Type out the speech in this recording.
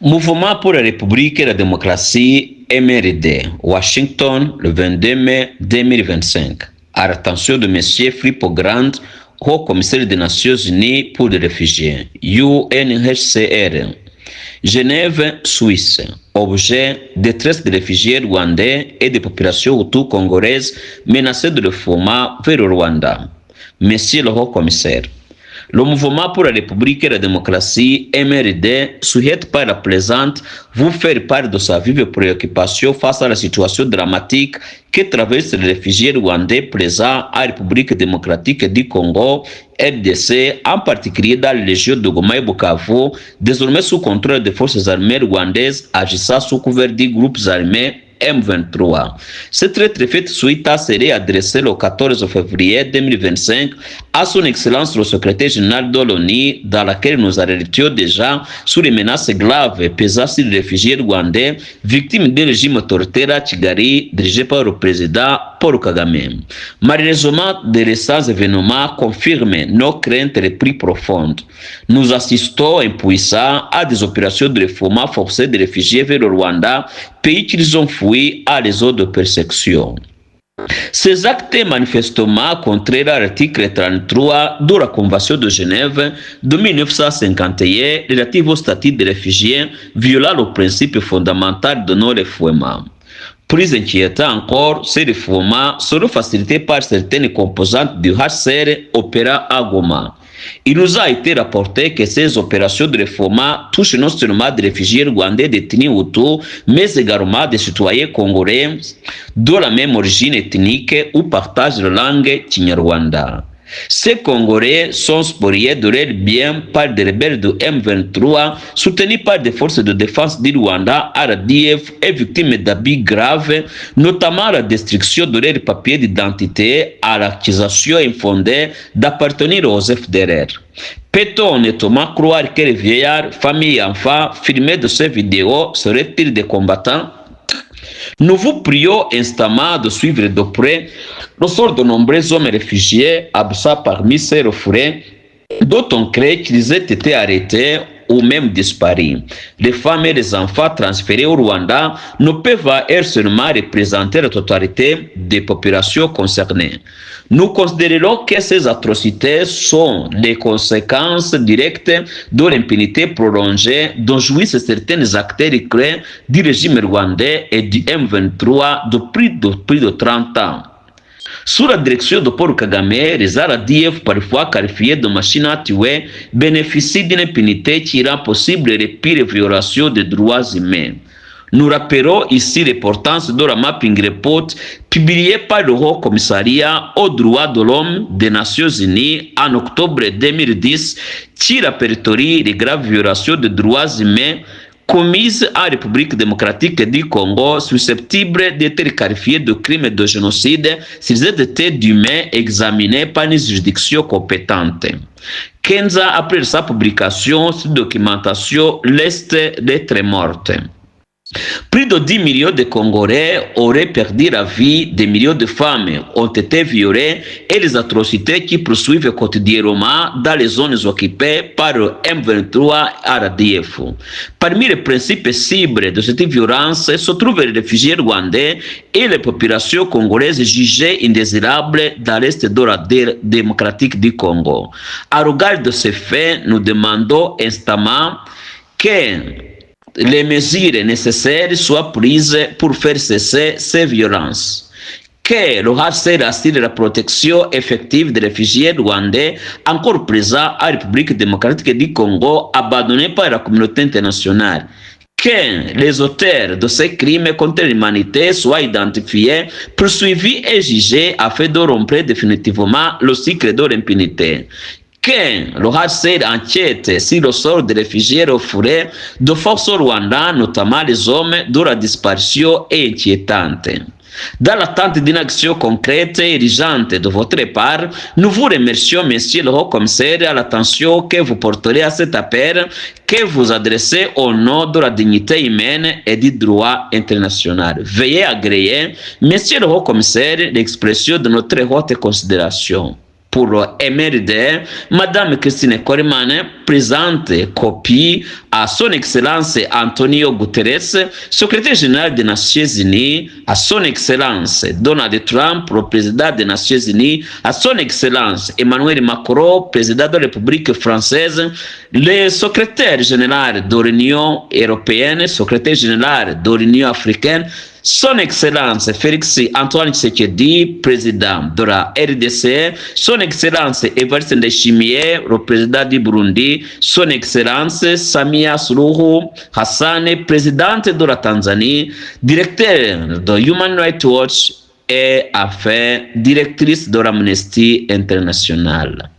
Mouvement pour la République et la démocratie, MRD, Washington, le 22 mai 2025. À l'attention de M. Filippo Grandi, haut-commissaire des Nations Unies pour les réfugiés, UNHCR. Genève, Suisse. Objet, détresse des réfugiés rwandais et des populations hutus-congolaises menacées de refoulement vers le Rwanda. Monsieur le haut-commissaire, le mouvement pour la République et la démocratie, MRD, souhaite par la plaisante vous faire part de sa vive préoccupation face à la situation dramatique que traversent les réfugiés rwandais présents à la République démocratique du Congo, RDC, en particulier dans les régions de Goma et Bukavu, désormais sous contrôle des forces armées rwandaises agissant sous couvert des groupes armés M23. Cette lettre faite suite à serait adressée le 14 février 2025 à son Excellence le secrétaire général de l'ONU, dans laquelle nous alertions déjà sur les menaces graves pesant sur les réfugiés rwandais victimes du régime autoritaire à Kigali dirigé par le président Paul Kagame. Malheureusement, de récents événements confirment nos craintes les plus profondes. Nous assistons impuissants à des opérations de refoulement forcé des réfugiés vers le Rwanda, pays qu'ils ont fui à les eaux de persécution. Ces actes manifestement contraires à l'article 33 de la Convention de Genève de 1951 relative au statut des réfugiés, violant le principe fondamental de non-refoulement. Plus inquiétant encore, ces refoulements seront facilités par certaines composantes du HCR opérant à Goma. Il nous a été rapporté que ces opérations de refoulement touchent non seulement des réfugiés rwandais détenus Hutus, mais également des citoyens congolais de la même origine ethnique ou partagent la langue Kinyarwanda. Ces Congolais sont spoliés de leurs biens par des rebelles de M23 soutenus par des forces de défense du Rwanda, RDF, et victimes d'abus graves, notamment la destruction de leurs papiers d'identité à l'accusation infondée d'appartenir aux FDLR. Peut-on honnêtement croire que les vieillards, familles et enfants filmés de ces vidéos seraient-ils des combattants? Nous vous prions instamment de suivre de près le sort de nombreux hommes réfugiés absents parmi ces refoulés, dont on crée qu'ils aient été arrêtés ou même disparus. Les femmes et les enfants transférés au Rwanda ne peuvent à elles seulement représenter la totalité des populations concernées. Nous considérons que ces atrocités sont les conséquences directes de l'impunité prolongée dont jouissent certains acteurs clés du régime rwandais et du M23 depuis plus de 30 ans. Sous la direction de Paul Kagame, les RDF, parfois qualifiés de machines à tuer, bénéficient d'une impunité qui rend possible les pires violations des droits humains. Nous rappelons ici l'importance de la Mapping Report publiée par le Haut Commissariat aux droits de l'homme des Nations Unies en octobre 2010 qui répertorie les graves violations des droits humains commises en République démocratique du Congo susceptibles d'être qualifiées de crimes de génocide s'ils étaient d'humains examinés par une juridiction compétente. 15 ans après sa publication, cette documentation reste d'être morte. Plus de 10 millions de Congolais auraient perdu la vie, des millions de femmes ont été violées et les atrocités qui poursuivent quotidiennement dans les zones occupées par le M23 RDF. Parmi les principes cibles de cette violence se trouvent les réfugiés rwandais et les populations congolaises jugées indésirables dans l'Est de la démocratique du Congo. À regard de ces faits, nous demandons instamment que les mesures nécessaires soient prises pour faire cesser ces violences. Que le HCR assure la protection effective des réfugiés rwandais encore présents à la République démocratique du Congo, abandonnés par la communauté internationale. Que les auteurs de ces crimes contre l'humanité soient identifiés, poursuivis et jugés afin de rompre définitivement le cycle de l'impunité. Que le HCR enquête sur le sort des réfugiés refoulés de force au Rwanda, notamment les hommes dont la disparition est inquiétante. Dans l'attente d'une action concrète et urgente de votre part, nous vous remercions, Monsieur le Haut-Commissaire, à l'attention que vous porterez à cet appel que vous adressez au nom de la dignité humaine et du droit international. Veuillez agréer, Monsieur le Haut-Commissaire, l'expression de notre haute considération. pour MRD, Madame Christine Koreman présente copie à son Excellence Antonio Guterres, secrétaire général des Nations Unies, à son Excellence Donald Trump, le président des Nations Unies, à son Excellence Emmanuel Macron, président de la République française, le secrétaire général de l'Union européenne, secrétaire général de l'Union africaine, son Excellence Félix Antoine Tshisekedi, président de la RDC, son Excellence Evariste Ndayishimiye, le président du Burundi, son Excellence Samia Suluhu Hassan, présidente de la Tanzanie, directeur de Human Rights Watch et enfin directrice de l'Amnesty International.